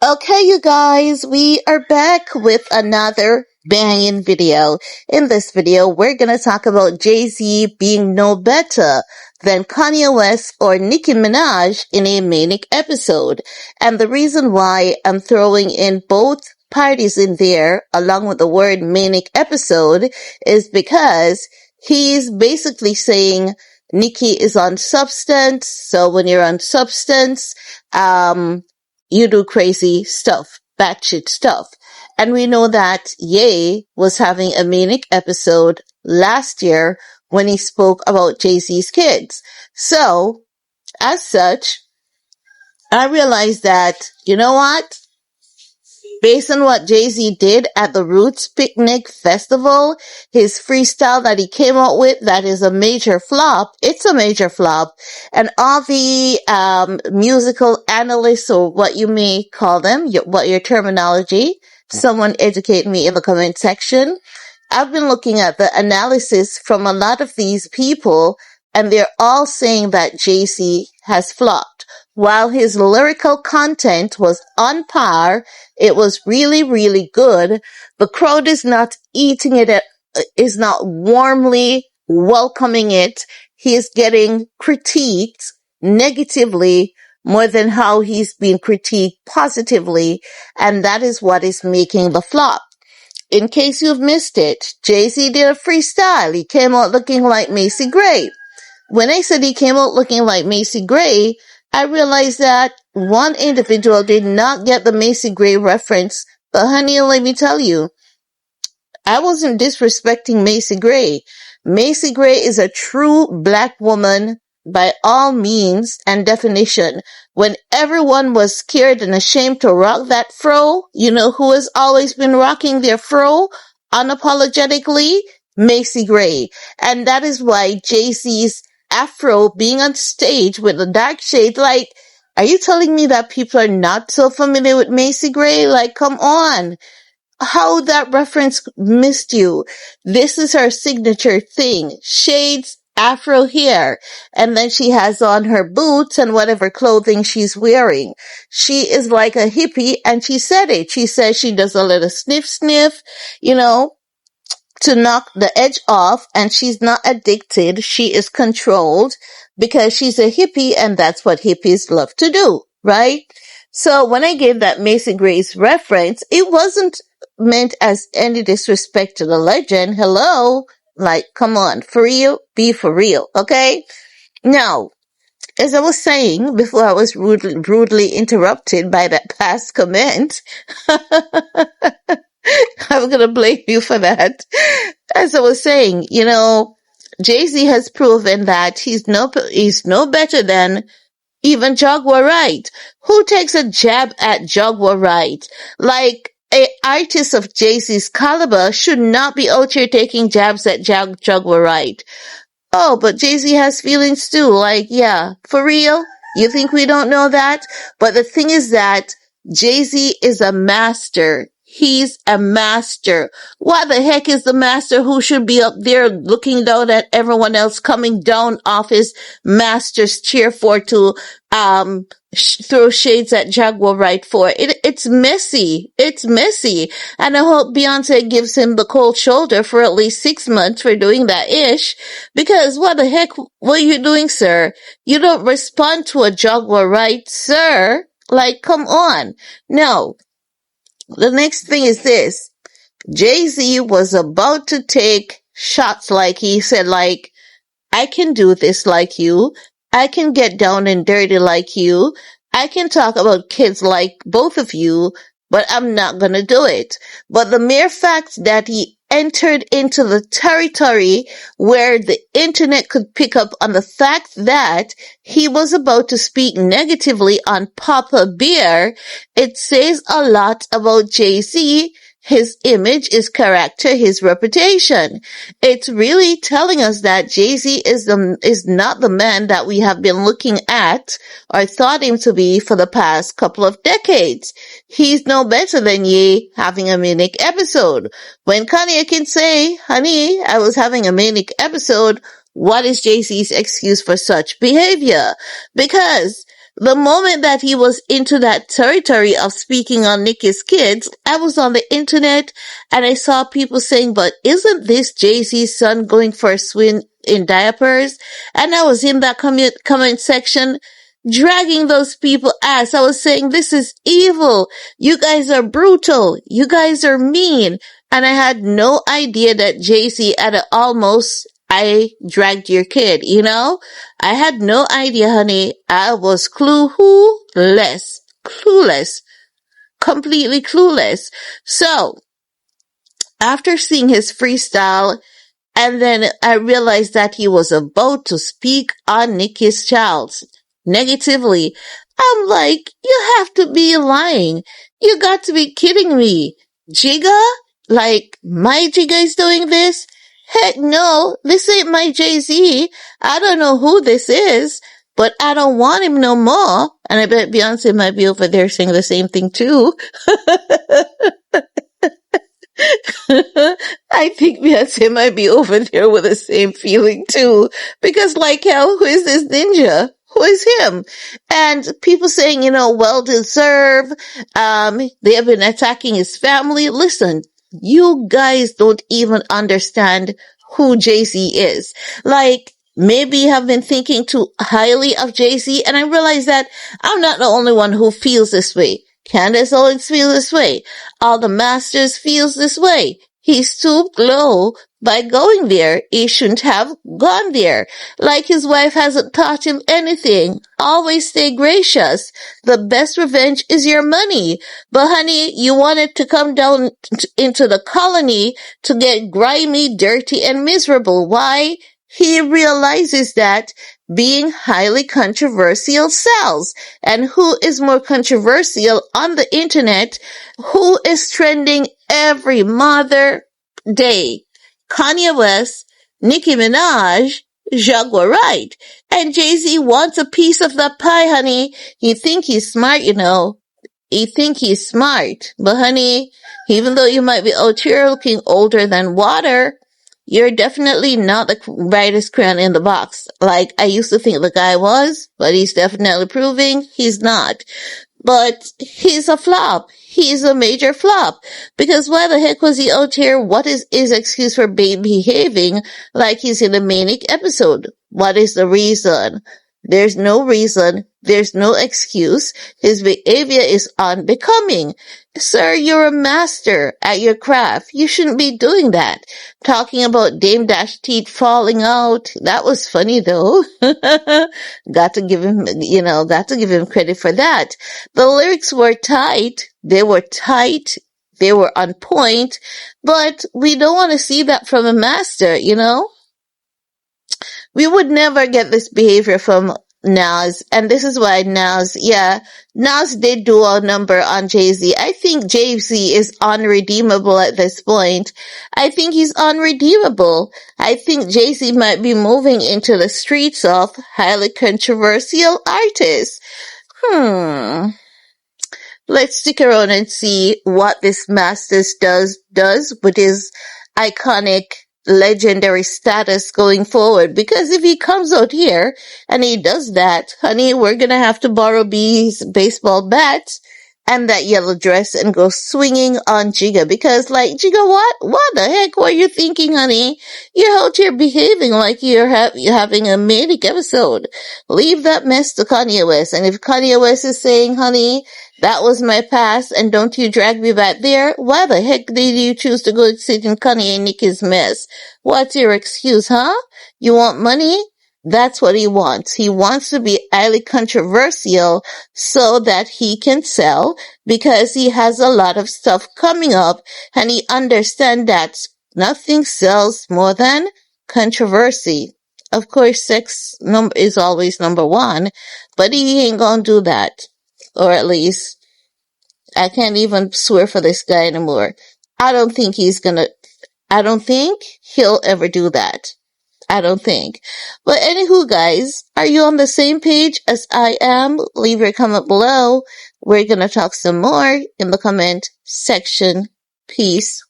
Okay, you guys, we are back with another banging video. In this video, we're gonna talk about Jay-Z being no better than Kanye West or Nicki Minaj in a manic episode. And the reason why I'm throwing in both parties in there, along with the word manic episode, is because he's basically saying Nicki is on substance. So when you're on substance, you do crazy stuff, batshit stuff. And we know that Ye was having a manic episode last year when he spoke about Jay-Z's kids. So, as such, I realized that, you know what? Based on what Jay-Z did at the Roots Picnic Festival, his freestyle that he came out with, that is a major flop. It's a major flop. And all the musical analysts, or what you may call them, what your terminology, someone educate me in the comment section. I've been looking at the analysis from a lot of these people, and they're all saying that Jay-Z has flopped. While his lyrical content was on par, it was really, really good. The crowd is not eating it, is not warmly welcoming it. He is getting critiqued negatively more than how he's been critiqued positively. And that is what is making the flop. In case you've missed it, Jay-Z did a freestyle. He came out looking like Macy Gray. When I said he came out looking like Macy Gray, I realized that one individual did not get the Macy Gray reference. But honey, let me tell you, I wasn't disrespecting Macy Gray. Macy Gray is a true black woman by all means and definition. When everyone was scared and ashamed to rock that fro, you know who has always been rocking their fro unapologetically? Macy Gray. And that is why Jay-Z's afro being on stage with the dark shades, like, are you telling me that people are not so familiar with Macy Gray? Like, come on. How that reference missed you. This is her signature thing. Shades, afro hair. And then she has on her boots and whatever clothing she's wearing. She is like a hippie, and she said it. She says she does a little sniff sniff, to knock the edge off, and she's not addicted. She is controlled because she's a hippie, and that's what hippies love to do, right? So when I gave that Macy Gray's reference, it wasn't meant as any disrespect to the legend. Hello? Like, come on, for real? Be for real, okay? Now, as I was saying before I was rudely interrupted by that past comment, I'm gonna blame you for that. As I was saying, Jay-Z has proven that he's no better than even Jaguar Wright. Who takes a jab at Jaguar Wright? Like, a artist of Jay-Z's caliber should not be out here taking jabs at Jaguar Wright. Oh, but Jay-Z has feelings too. Like, yeah, for real? You think we don't know that? But the thing is that Jay-Z is a master. He's a master. Why the heck is the master who should be up there looking down at everyone else coming down off his master's chair to throw shades at Jaguar Wright for? It's messy. It's messy. And I hope Beyonce gives him the cold shoulder for at least 6 months for doing that ish. Because what the heck were you doing, sir? You don't respond to a Jaguar Wright, sir. Like, come on. No. The next thing is this. Jay-Z was about to take shots, like he said, like, I can do this like you. I can get down and dirty like you. I can talk about kids like both of you, but I'm not gonna do it. But the mere fact that he entered into the territory where the internet could pick up on the fact that he was about to speak negatively on Papa Bear, it says a lot about Jay-Z, his image, his character, his reputation. It's really telling us that Jay-Z is not the man that we have been looking at or thought him to be for the past couple of decades. He's no better than Ye having a manic episode. When Kanye can say, honey, I was having a manic episode, what is Jay-Z's excuse for such behavior? Because The moment that he was into that territory of speaking on Nicki's kids, I was on the internet and I saw people saying, but isn't this Jay-Z's son going for a swim in diapers? And I was in that comment section dragging those people ass. I was saying, this is evil. You guys are brutal. You guys are mean. And I had no idea that Jay-Z had I dragged your kid, you know? I had no idea, honey. I was clueless, completely clueless. So, after seeing his freestyle, and then I realized that he was about to speak on Nicki's child negatively. I'm like, you have to be lying. You got to be kidding me. Jigga? Like, my Jigga is doing this? Heck no, this ain't my Jay-Z. I don't know who this is, but I don't want him no more. And I bet Beyonce might be over there saying the same thing too. I think Beyonce might be over there with the same feeling too. Because like hell, who is this ninja? Who is him? And people saying, well deserved. They have been attacking his family. Listen, you guys don't even understand who Jay-Z is. Like, maybe you have been thinking too highly of Jay-Z, and I realize that I'm not the only one who feels this way. Candace Owens feels this way. All the masters feels this way. He stooped low by going there. He shouldn't have gone there. Like his wife hasn't taught him anything. Always stay gracious. The best revenge is your money. But honey, you wanted to come down into the colony to get grimy, dirty, and miserable. Why? He realizes that being highly controversial sells. And who is more controversial on the internet? Who is trending every mother day? Kanye West, Nicki Minaj, Jaguar Wright. And Jay-Z wants a piece of that pie, honey. He think he's smart, He think he's smart. But honey, even though you might be out here looking older than water, you're definitely not the brightest crayon in the box. Like I used to think the guy was, but he's definitely proving he's not. But he's a flop. He's a major flop. Because why the heck was he out here? What is his excuse for behaving like he's in a manic episode? What is the reason? There's no reason. There's no excuse. His behavior is unbecoming. Sir, you're a master at your craft. You shouldn't be doing that. Talking about Dame Dash teeth falling out. That was funny though. Got to give him credit for that. The lyrics were tight. They were tight. They were on point. But we don't want to see that from a master, We would never get this behavior from Nas, and this is why Nas did do a number on Jay-Z. I think Jay-Z is unredeemable at this point. I think he's unredeemable. I think Jay-Z might be moving into the streets of highly controversial artists. Let's stick around and see what this Masters does with his iconic legendary status going forward. Because if he comes out here and he does that, honey, we're gonna have to borrow B's baseball bat and that yellow dress and go swinging on Jigga. Because like, Jigga, what the heck were you thinking, honey? You're out here behaving like you're having a manic episode. Leave that mess to Kanye West. And if Kanye West is saying, honey, that was my past and don't you drag me back there, why the heck did you choose to go sit in Kanye and Nicki's mess? What's your excuse, huh? You want money? That's what he wants. He wants to be highly controversial so that he can sell, because he has a lot of stuff coming up and he understands that nothing sells more than controversy. Of course, sex is always number one, but he ain't gonna do that. Or at least, I can't even swear for this guy anymore. I don't think he'll ever do that. I don't think. But anywho, guys, are you on the same page as I am? Leave your comment below. We're gonna talk some more in the comment section. Peace.